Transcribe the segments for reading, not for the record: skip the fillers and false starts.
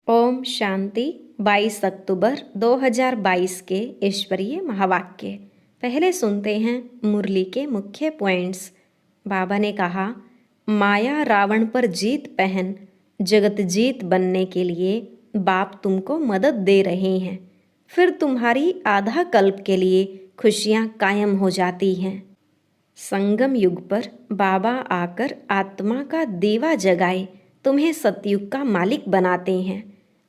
ओम शांति। 22 अक्टूबर 2022 के ईश्वरीय महावाक्य। पहले सुनते हैं मुरली के मुख्य पॉइंट्स। बाबा ने कहा, माया रावण पर जीत पहन जगत जीत बनने के लिए बाप तुमको मदद दे रहे हैं। फिर तुम्हारी आधा कल्प के लिए खुशियाँ कायम हो जाती हैं। संगम युग पर बाबा आकर आत्मा का दीवा जगाए तुम्हें सतयुग का मालिक बनाते हैं।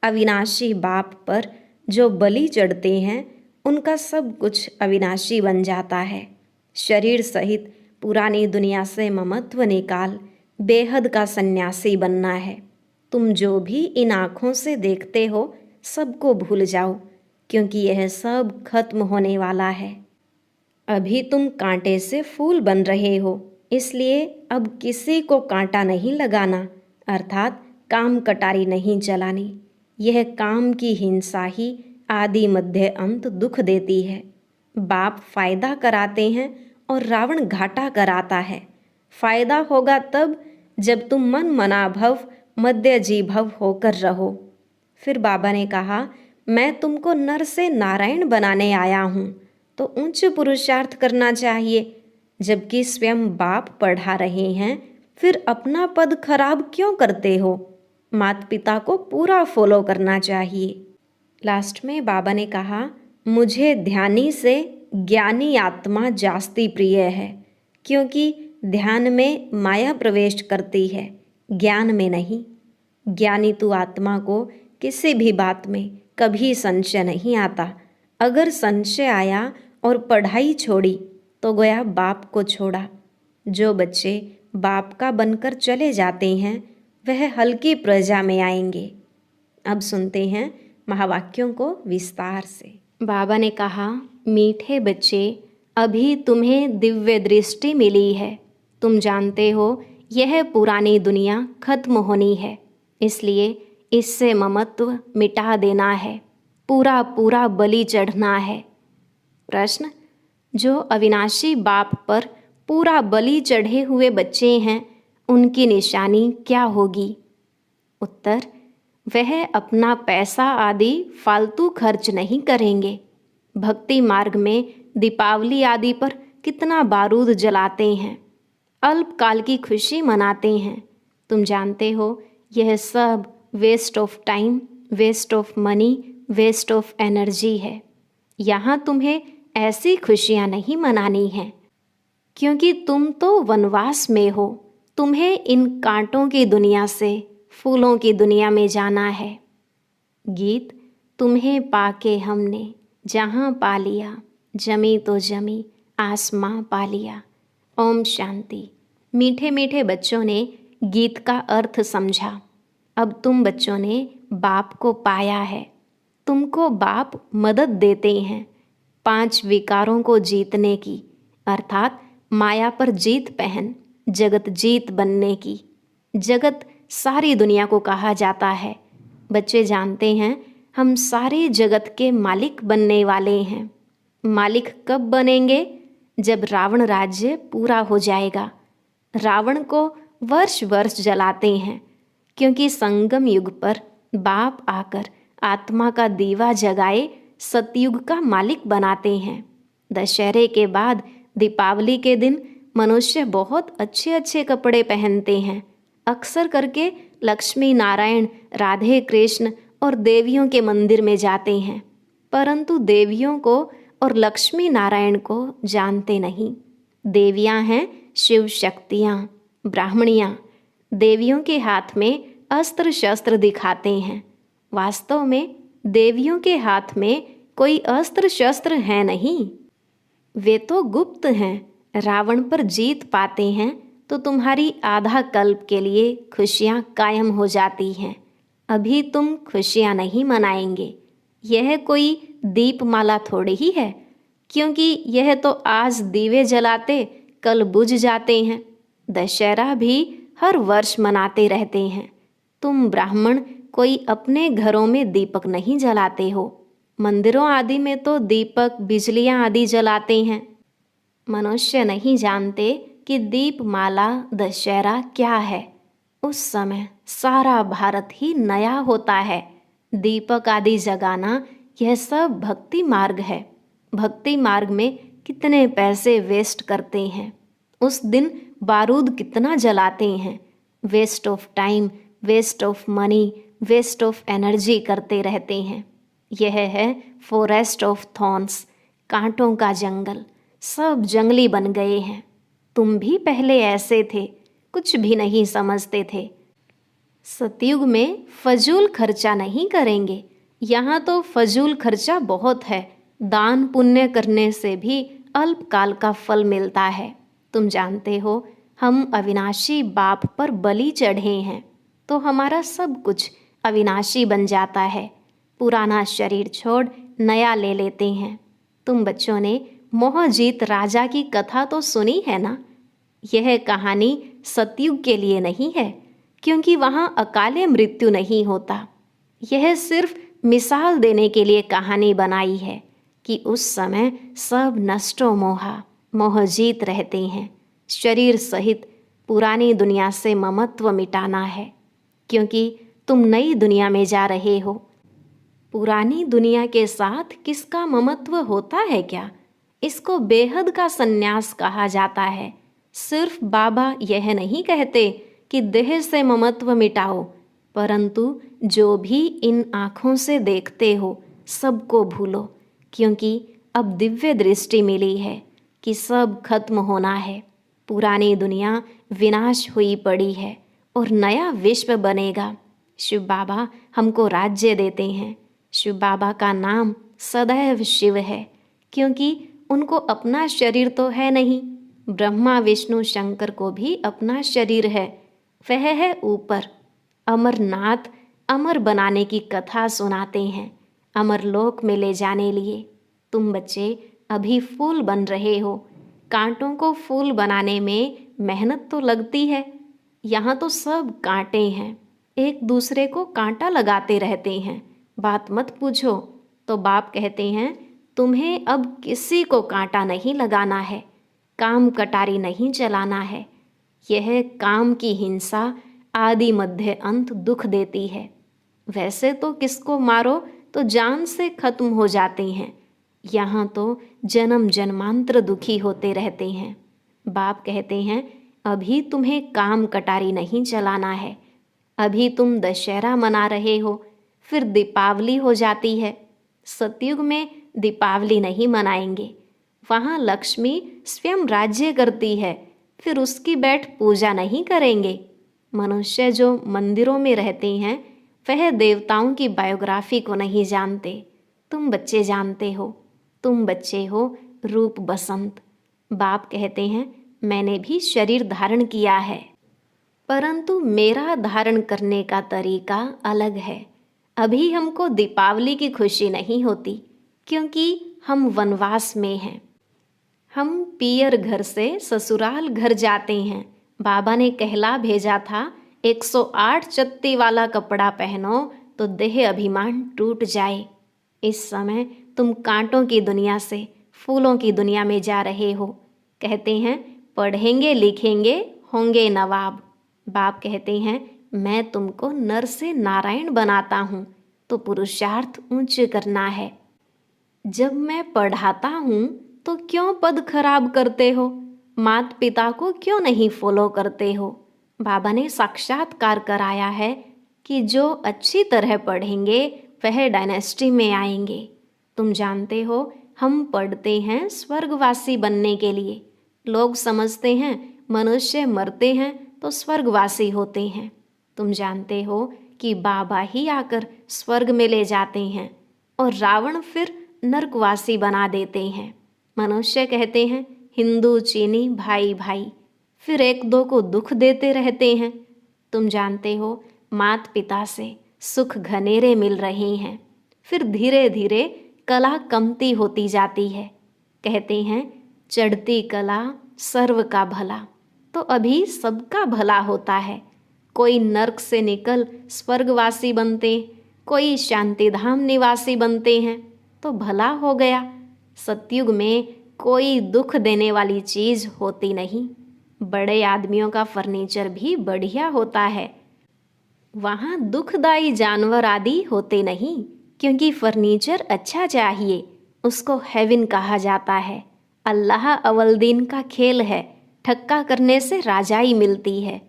अविनाशी बाप पर जो बलि चढ़ते हैं उनका सब कुछ अविनाशी बन जाता है। शरीर सहित पुरानी दुनिया से ममत्व निकाल बेहद का सन्यासी बनना है। तुम जो भी इन आँखों से देखते हो सबको भूल जाओ, क्योंकि यह सब खत्म होने वाला है। अभी तुम कांटे से फूल बन रहे हो, इसलिए अब किसी को कांटा नहीं लगाना, अर्थात काम कटारी नहीं चलानी। यह काम की हिंसा ही आदि मध्य अंत दुख देती है। बाप फायदा कराते हैं और रावण घाटा कराता है। फायदा होगा तब जब तुम मन मनाभव मध्य जीभव होकर रहो। फिर बाबा ने कहा, मैं तुमको नर से नारायण बनाने आया हूँ, तो उच्च पुरुषार्थ करना चाहिए। जबकि स्वयं बाप पढ़ा रहे हैं, फिर अपना पद खराब क्यों करते हो? माता पिता को पूरा फॉलो करना चाहिए। लास्ट में बाबा ने कहा, मुझे ध्यानी से ज्ञानी आत्मा जास्ती प्रिय है, क्योंकि ध्यान में माया प्रवेश करती है, ज्ञान में नहीं। ज्ञानी तु आत्मा को किसी भी बात में कभी संशय नहीं आता। अगर संशय आया और पढ़ाई छोड़ी तो गया बाप को छोड़ा। जो बच्चे बाप का बनकर चले जाते हैं वह हल्की प्रजा में आएंगे। अब सुनते हैं महावाक्यों को विस्तार से। बाबा ने कहा, मीठे बच्चे, अभी तुम्हें दिव्य दृष्टि मिली है। तुम जानते हो यह पुरानी दुनिया खत्म होनी है, इसलिए इससे ममत्व मिटा देना है, पूरा पूरा बलि चढ़ना है। प्रश्न, जो अविनाशी बाप पर पूरा बलि चढ़े हुए बच्चे हैं उनकी निशानी क्या होगी? उत्तर, वह अपना पैसा आदि फालतू खर्च नहीं करेंगे। भक्ति मार्ग में दीपावली आदि पर कितना बारूद जलाते हैं, अल्पकाल की खुशी मनाते हैं। तुम जानते हो यह सब waste of time, waste of money, waste of energy है। यहाँ तुम्हें ऐसी खुशियाँ नहीं मनानी हैं, क्योंकि तुम तो वनवास में हो। तुम्हें इन कांटों की दुनिया से फूलों की दुनिया में जाना है। गीत, तुम्हें पाके हमने जहाँ पा लिया, जमी तो जमी आसमां पा लिया। ओम शांति। मीठे मीठे बच्चों ने गीत का अर्थ समझा। अब तुम बच्चों ने बाप को पाया है। तुमको बाप मदद देते हैं 5 विकारों को जीतने की, अर्थात माया पर जीत पहन जगत जीत बनने की। जगत सारी दुनिया को कहा जाता है। बच्चे जानते हैं हम सारे जगत के मालिक बनने वाले हैं। मालिक कब बनेंगे? जब रावण राज्य पूरा हो जाएगा। रावण को वर्ष वर्ष जलाते हैं, क्योंकि संगम युग पर बाप आकर आत्मा का दीवा जगाए सतयुग का मालिक बनाते हैं। दशहरे के बाद दीपावली के दिन मनुष्य बहुत अच्छे अच्छे कपड़े पहनते हैं। अक्सर करके लक्ष्मी नारायण, राधे कृष्ण और देवियों के मंदिर में जाते हैं, परंतु देवियों को और लक्ष्मी नारायण को जानते नहीं। देवियां हैं शिव शक्तियाँ, ब्राह्मणियाँ। देवियों के हाथ में अस्त्र शस्त्र दिखाते हैं। वास्तव में देवियों के हाथ में कोई अस्त्र शस्त्र है नहीं, वे तो गुप्त हैं। रावण पर जीत पाते हैं तो तुम्हारी आधा कल्प के लिए खुशियाँ कायम हो जाती हैं। अभी तुम खुशियाँ नहीं मनाएंगे। यह कोई दीपमाला थोड़ी ही है, क्योंकि यह तो आज दीवे जलाते कल बुझ जाते हैं। दशहरा भी हर वर्ष मनाते रहते हैं। तुम ब्राह्मण कोई अपने घरों में दीपक नहीं जलाते हो। मंदिरों आदि में तो दीपक, बिजलियाँ आदि जलाते हैं। मनुष्य नहीं जानते कि दीपमाला दशहरा क्या है। उस समय सारा भारत ही नया होता है। दीपक आदि जगाना, यह सब भक्ति मार्ग है। भक्ति मार्ग में कितने पैसे वेस्ट करते हैं, उस दिन बारूद कितना जलाते हैं। Waste of time, waste of money, waste of energy करते रहते हैं। यह है फॉरेस्ट ऑफ थॉर्न्स, कांटों का जंगल। सब जंगली बन गए हैं। तुम भी पहले ऐसे थे, कुछ भी नहीं समझते थे। सतयुग में फजूल खर्चा नहीं करेंगे। यहाँ तो फजूल खर्चा बहुत है। दान पुण्य करने से भी अल्पकाल का फल मिलता है। तुम जानते हो, हम अविनाशी बाप पर बलि चढ़े हैं तो हमारा सब कुछ अविनाशी बन जाता है। पुराना शरीर छोड़ नया ले लेते हैं। तुम बच्चों ने मोहजीत राजा की कथा तो सुनी है ना। यह कहानी सतयुग के लिए नहीं है, क्योंकि वहाँ अकाले मृत्यु नहीं होता। यह सिर्फ मिसाल देने के लिए कहानी बनाई है कि उस समय सब नष्टो मोहा, मोहजीत रहते हैं। शरीर सहित पुरानी दुनिया से ममत्व मिटाना है, क्योंकि तुम नई दुनिया में जा रहे हो। पुरानी दुनिया के साथ किसका ममत्व होता है क्या? इसको बेहद का संन्यास कहा जाता है। सिर्फ बाबा यह नहीं कहते कि देह से ममत्व मिटाओ, परंतु जो भी इन आँखों से देखते हो सबको भूलो, क्योंकि अब दिव्य दृष्टि मिली है कि सब खत्म होना है। पुरानी दुनिया विनाश हुई पड़ी है और नया विश्व बनेगा। शिव बाबा हमको राज्य देते हैं। शिव बाबा का नाम सदैव शिव है, क्योंकि उनको अपना शरीर तो है नहीं। ब्रह्मा विष्णु शंकर को भी अपना शरीर है, वह है ऊपर। अमरनाथ अमर बनाने की कथा सुनाते हैं, अमरलोक में ले जाने लिए। तुम बच्चे अभी फूल बन रहे हो। कांटों को फूल बनाने में मेहनत तो लगती है। यहाँ तो सब कांटे हैं, एक दूसरे को कांटा लगाते रहते हैं। बात मत पूछो। तो बाप कहते हैं, तुम्हें अब किसी को कांटा नहीं लगाना है, काम कटारी नहीं चलाना है। यह काम की हिंसा आदि मध्य अंत दुख देती है। वैसे तो किसको मारो तो जान से खत्म हो जाते हैं। यहाँ तो जन्म जन्मांतर दुखी होते रहते हैं। बाप कहते हैं, अभी तुम्हें काम कटारी नहीं चलाना है। अभी तुम दशहरा मना रहे हो, फिर दीपावली हो जाती है। सतयुग में दीपावली नहीं मनाएंगे। वहाँ लक्ष्मी स्वयं राज्य करती है, फिर उसकी बैठ पूजा नहीं करेंगे। मनुष्य जो मंदिरों में रहते हैं वह देवताओं की बायोग्राफी को नहीं जानते। तुम बच्चे जानते हो। तुम बच्चे हो रूप बसंत। बाप कहते हैं, मैंने भी शरीर धारण किया है, परंतु मेरा धारण करने का तरीका अलग है। अभी हमको दीपावली की खुशी नहीं होती, क्योंकि हम वनवास में हैं। हम पियर घर से ससुराल घर जाते हैं। बाबा ने कहला भेजा था, 108 चत्ती वाला कपड़ा पहनो तो देह अभिमान टूट जाए। इस समय तुम कांटों की दुनिया से फूलों की दुनिया में जा रहे हो। कहते हैं, पढ़ेंगे लिखेंगे होंगे नवाब। बाप कहते हैं, मैं तुमको नर से नारायण बनाता हूँ, तो पुरुषार्थ ऊंच करना है। जब मैं पढ़ाता हूँ तो क्यों पद खराब करते हो? माता पिता को क्यों नहीं फॉलो करते हो? बाबा ने साक्षात्कार कराया है कि जो अच्छी तरह पढ़ेंगे वह डायनेस्टी में आएंगे। तुम जानते हो, हम पढ़ते हैं स्वर्गवासी बनने के लिए। लोग समझते हैं मनुष्य मरते हैं तो स्वर्गवासी होते हैं। तुम जानते हो कि बाबा ही आकर स्वर्ग में ले जाते हैं और रावण फिर नरकवासी बना देते हैं। मनुष्य कहते हैं हिंदू चीनी भाई भाई, फिर एक दो को दुख देते रहते हैं। तुम जानते हो, माता पिता से सुख घनेरे मिल रहे हैं, फिर धीरे धीरे कला कमती होती जाती है। कहते हैं चढ़ती कला सर्व का भला, तो अभी सबका भला होता है। कोई नर्क से निकल स्वर्गवासी बनते, कोई शांतिधाम निवासी बनते हैं, तो भला हो गया। सतयुग में कोई दुख देने वाली चीज़ होती नहीं। बड़े आदमियों का फर्नीचर भी बढ़िया होता है। वहाँ दुखदाई जानवर आदि होते नहीं, क्योंकि फर्नीचर अच्छा चाहिए उसको हेवन कहा जाता है। अल्लाह अवलदीन का खेल है, ठक्का करने से राजाई मिलती है।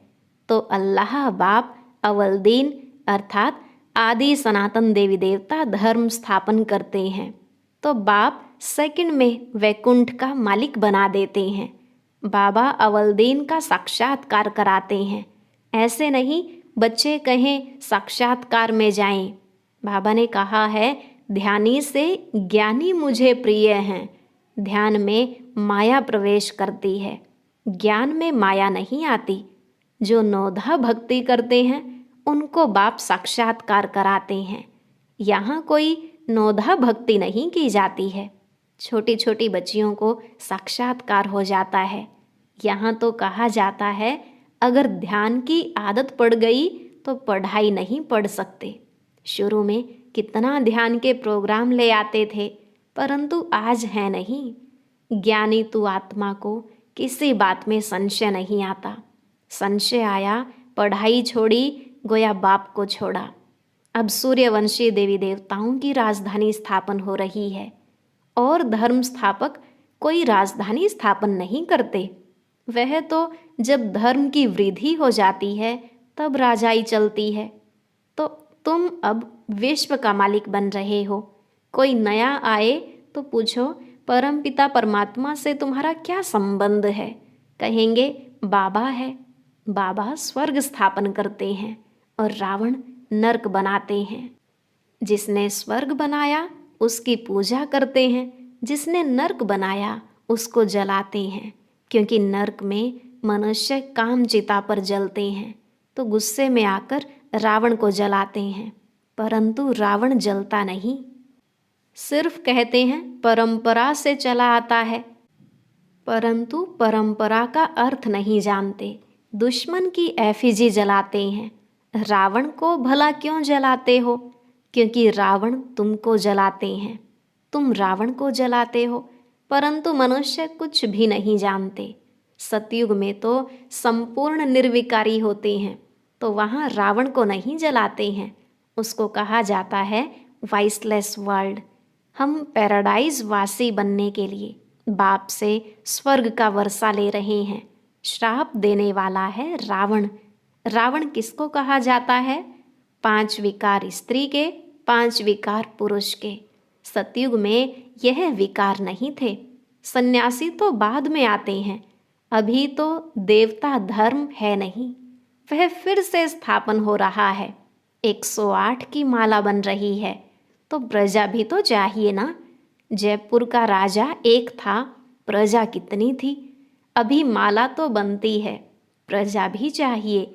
तो अल्लाह बाप अवलदीन अर्थात आदि सनातन देवी देवता धर्म स्थापन करते हैं, तो बाप सेकंड में वैकुंठ का मालिक बना देते हैं। बाबा अवलदीन का साक्षात्कार कराते हैं। ऐसे नहीं बच्चे कहें साक्षात्कार में जाएं। बाबा ने कहा है ध्यानी से ज्ञानी मुझे प्रिय हैं। ध्यान में माया प्रवेश करती है, ज्ञान में माया नहीं आती। जो नौधा भक्ति करते हैं उनको बाप साक्षात्कार कराते हैं। यहाँ कोई नौधा भक्ति नहीं की जाती है, छोटी छोटी बच्चियों को साक्षात्कार हो जाता है। यहाँ तो कहा जाता है अगर ध्यान की आदत पड़ गई तो पढ़ाई नहीं पढ़ सकते। शुरू में कितना ध्यान के प्रोग्राम ले आते थे, परंतु आज है नहीं। ज्ञानी तु आत्मा को किसी बात में संशय नहीं आता। संशय आया, पढ़ाई छोड़ी, गोया बाप को छोड़ा। अब सूर्यवंशी देवी देवताओं की राजधानी स्थापन हो रही है, और धर्म स्थापक कोई राजधानी स्थापन नहीं करते। वह तो जब धर्म की वृद्धि हो जाती है तब राजाई चलती है। तो तुम अब विश्व का मालिक बन रहे हो। कोई नया आए तो पूछो परमपिता परमात्मा से तुम्हारा क्या संबंध है? कहेंगे बाबा है। बाबा स्वर्ग स्थापन करते हैं और रावण नरक बनाते हैं। जिसने स्वर्ग बनाया उसकी पूजा करते हैं, जिसने नरक बनाया उसको जलाते हैं। क्योंकि नरक में मनुष्य काम चिता पर जलते हैं, तो गुस्से में आकर रावण को जलाते हैं, परंतु रावण जलता नहीं। सिर्फ कहते हैं परंपरा से चला आता है, परंतु परंपरा का अर्थ नहीं जानते। दुश्मन की एफिजी जलाते हैं। रावण को भला क्यों जलाते हो? क्योंकि रावण तुमको जलाते हैं, तुम रावण को जलाते हो, परंतु मनुष्य कुछ भी नहीं जानते। सतयुग में तो संपूर्ण निर्विकारी होते हैं, तो वहाँ रावण को नहीं जलाते हैं। उसको कहा जाता है वाइसलेस वर्ल्ड। हम पैराडाइज वासी बनने के लिए बाप से स्वर्ग का वर्षा ले रहे हैं। श्राप देने वाला है रावण। रावण किसको कहा जाता है? 5 विकार स्त्री के, 5 विकार पुरुष के। सतयुग में यह विकार नहीं थे। सन्यासी तो बाद में आते हैं, अभी तो देवता धर्म है नहीं, वह फिर से स्थापन हो रहा है। 108 की माला बन रही है, तो प्रजा भी तो चाहिए ना। जयपुर का राजा एक था, प्रजा कितनी थी? अभी माला तो बनती है, प्रजा भी चाहिए।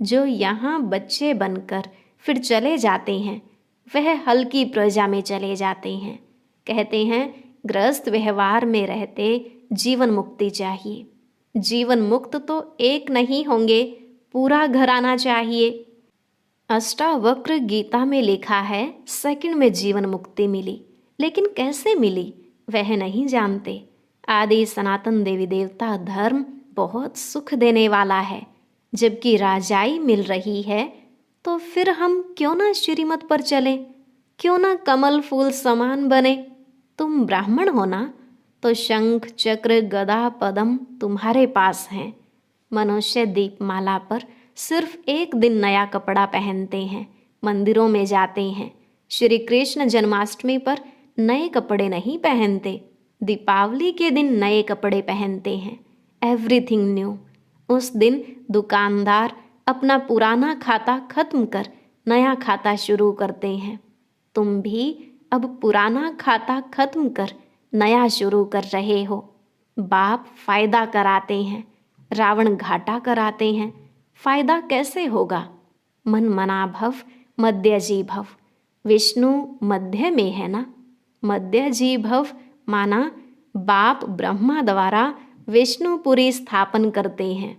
जो यहाँ बच्चे बनकर फिर चले जाते हैं, वह हल्की प्रजा में चले जाते हैं। कहते हैं गृहस्थ व्यवहार में रहते जीवन मुक्ति चाहिए। जीवन मुक्त तो एक नहीं होंगे, पूरा घराना चाहिए। अष्टावक्र गीता में लिखा है सेकंड में जीवन मुक्ति मिली, लेकिन कैसे मिली वह नहीं जानते। आदि सनातन देवी देवता धर्म बहुत सुख देने वाला है, जबकि राजाई मिल रही है। तो फिर हम क्यों ना श्रीमत पर चलें, क्यों ना कमल फूल समान बने। तुम ब्राह्मण हो ना, तो शंख चक्र गदा पद्म तुम्हारे पास हैं। मनुष्य दीपमाला पर सिर्फ एक दिन नया कपड़ा पहनते हैं, मंदिरों में जाते हैं। श्री कृष्ण जन्माष्टमी पर नए कपड़े नहीं पहनते, दीपावली के दिन नए कपड़े पहनते हैं। Everything new. उस दिन दुकानदार अपना पुराना खाता खत्म कर नया खाता शुरू करते हैं। तुम भी अब पुराना खाता खत्म कर नया शुरू कर रहे हो। बाप फायदा कराते हैं, रावण घाटा कराते हैं। फायदा कैसे होगा? मन मना भव मध्य जी भव। विष्णु मध्य में है ना। मध्य जी भव माना बाप ब्रह्मा द्वारा विष्णुपुरी स्थापन करते हैं,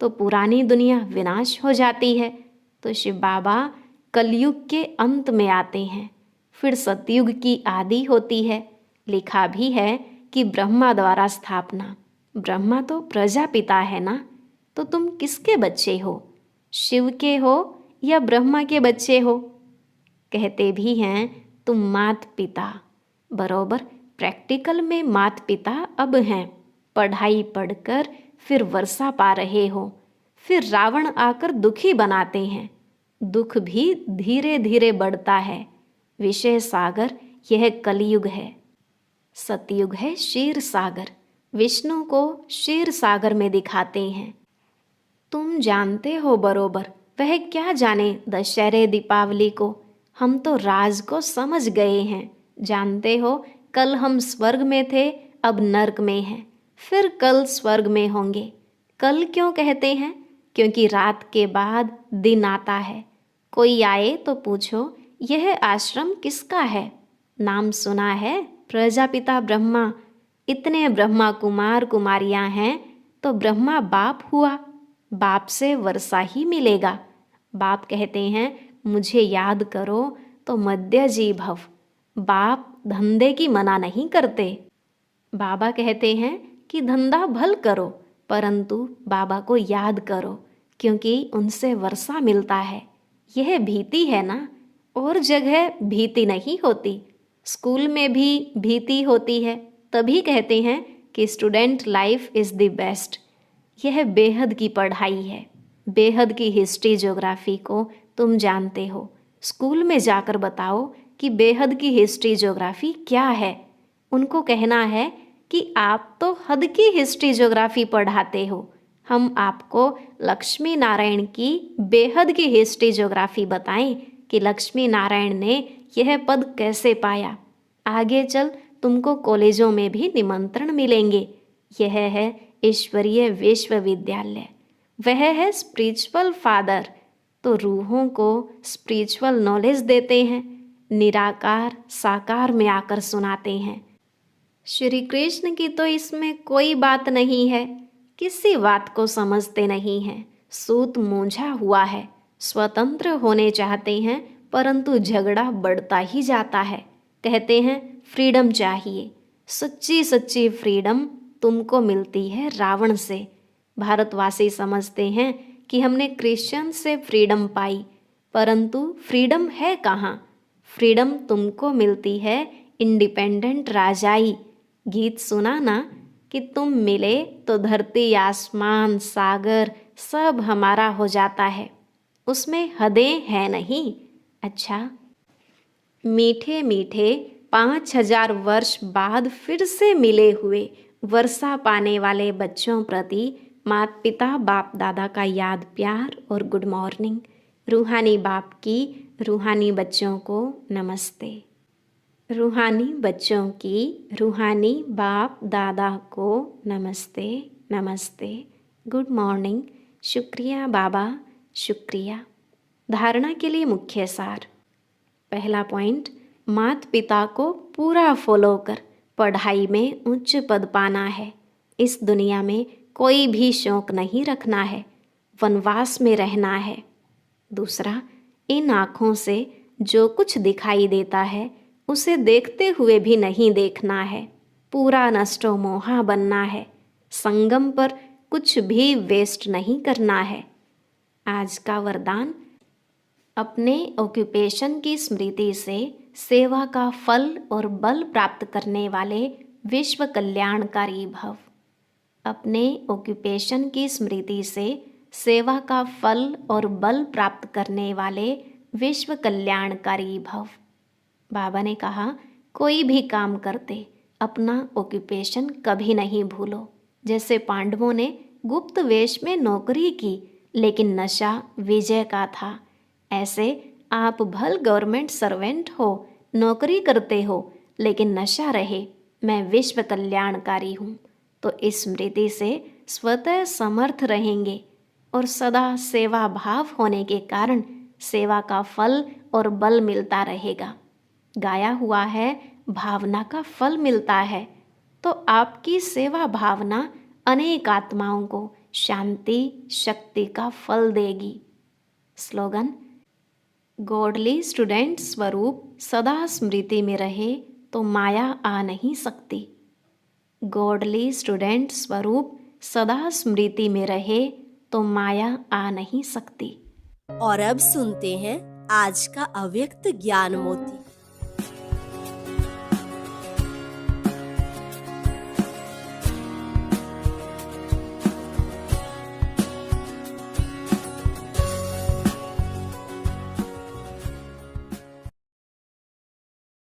तो पुरानी दुनिया विनाश हो जाती है। तो शिव बाबा कलयुग के अंत में आते हैं, फिर सतयुग की आदि होती है। लिखा भी है कि ब्रह्मा द्वारा स्थापना। ब्रह्मा तो प्रजापिता है ना, तो तुम किसके बच्चे हो? शिव के हो या ब्रह्मा के बच्चे हो। कहते भी हैं तुम मात पिता। बरोबर प्रैक्टिकल में मात पिता अब हैं। पढ़ाई पढ़कर फिर वर्षा पा रहे हो, फिर रावण आकर दुखी बनाते हैं। दुख भी धीरे धीरे बढ़ता है। विषय सागर यह कलयुग है। सतयुग है क्षीर सागर। विष्णु को क्षीर सागर में दिखाते हैं। तुम जानते हो बरोबर, वह क्या जाने दशहरे दीपावली को। हम तो राज को समझ गए हैं। जानते हो कल हम स्वर्ग में थे, अब नर्क में हैं, फिर कल स्वर्ग में होंगे। कल क्यों कहते हैं? क्योंकि रात के बाद दिन आता है। कोई आए तो पूछो यह आश्रम किसका है? नाम सुना है प्रजापिता ब्रह्मा। इतने ब्रह्मा कुमार कुमारियां हैं तो ब्रह्मा बाप हुआ। बाप से वर्षा ही मिलेगा। बाप कहते हैं मुझे याद करो तो मध्यजी भव। बाप धंधे की मना नहीं करते। बाबा कहते हैं कि धंधा भल करो, परंतु बाबा को याद करो, क्योंकि उनसे वर्षा मिलता है। यह भीति है ना, और जगह भीति नहीं होती। स्कूल में भी भीति होती है, तभी कहते हैं कि student life is the best. यह बेहद की पढ़ाई है। बेहद की हिस्ट्री ज्योग्राफी को तुम जानते हो। स्कूल में जाकर बताओ कि बेहद की हिस्ट्री ज्योग्राफी क्या है। उनको कहना है कि आप तो हद की हिस्ट्री ज्योग्राफी पढ़ाते हो। हम आपको लक्ष्मी नारायण की बेहद की हिस्ट्री ज्योग्राफी बताएं कि लक्ष्मी नारायण ने यह पद कैसे पाया। आगे चल तुमको कॉलेजों में भी निमंत्रण मिलेंगे। यह है ईश्वरीय विश्वविद्यालय। वह है स्पिरिचुअल फादर, तो रूहों को स्पिरिचुअल नॉलेज देते हैं। निराकार साकार में आकर सुनाते हैं। श्री कृष्ण की तो इसमें कोई बात नहीं है। किसी बात को समझते नहीं हैं। सूत मूंझा हुआ है। स्वतंत्र होने चाहते हैं, परंतु झगड़ा बढ़ता ही जाता है। कहते हैं फ्रीडम चाहिए। सच्ची सच्ची फ्रीडम तुमको मिलती है रावण से। भारतवासी समझते हैं कि हमने क्रिश्चियन से फ्रीडम पाई, परंतु फ्रीडम है कहाँ? फ्रीडम तुमको मिलती है इंडिपेंडेंट राजाई। गीत सुना ना कि तुम मिले तो धरती आसमान सागर सब हमारा हो जाता है। उसमें हदें हैं नहीं। अच्छा, मीठे मीठे 5000 वर्ष बाद फिर से मिले हुए वर्षा पाने वाले बच्चों प्रति माता पिता बाप दादा का याद प्यार और गुड मॉर्निंग। रूहानी बाप की रूहानी बच्चों को नमस्ते। रूहानी बच्चों की रूहानी बाप दादा को नमस्ते नमस्ते, गुड मॉर्निंग। शुक्रिया बाबा, शुक्रिया। धारणा के लिए मुख्य सार। पहला पॉइंट, माता पिता को पूरा फॉलो कर पढ़ाई में उच्च पद पाना है। इस दुनिया में कोई भी शौक नहीं रखना है, वनवास में रहना है। दूसरा, इन आँखों से जो कुछ दिखाई देता है उसे देखते हुए भी नहीं देखना है। पूरा नष्टो मोहा बनना है। संगम पर कुछ भी वेस्ट नहीं करना है। आज का वरदान, अपने ऑक्यूपेशन की स्मृति से सेवा का फल और बल प्राप्त करने वाले विश्व कल्याणकारी भव। अपने ऑक्यूपेशन की स्मृति से सेवा का फल और बल प्राप्त करने वाले विश्व कल्याणकारी भव। बाबा ने कहा कोई भी काम करते अपना ऑक्यूपेशन कभी नहीं भूलो। जैसे पांडवों ने गुप्त वेश में नौकरी की, लेकिन नशा विजय का था। ऐसे आप भल गवर्नमेंट सर्वेंट हो, नौकरी करते हो, लेकिन नशा रहे मैं विश्व कल्याणकारी हूँ, तो इस स्मृति से स्वतः समर्थ रहेंगे और सदा सेवा भाव होने के कारण सेवा का फल और बल मिलता रहेगा। गाया हुआ है भावना का फल मिलता है, तो आपकी सेवा भावना अनेक आत्माओं को शांति शक्ति का फल देगी। स्लोगन, गॉडली स्टूडेंट स्वरूप सदा स्मृति में रहे तो माया आ नहीं सकती। गॉडली स्टूडेंट स्वरूप सदा स्मृति में रहे तो माया आ नहीं सकती। और अब सुनते हैं आज का अव्यक्त ज्ञान मोती।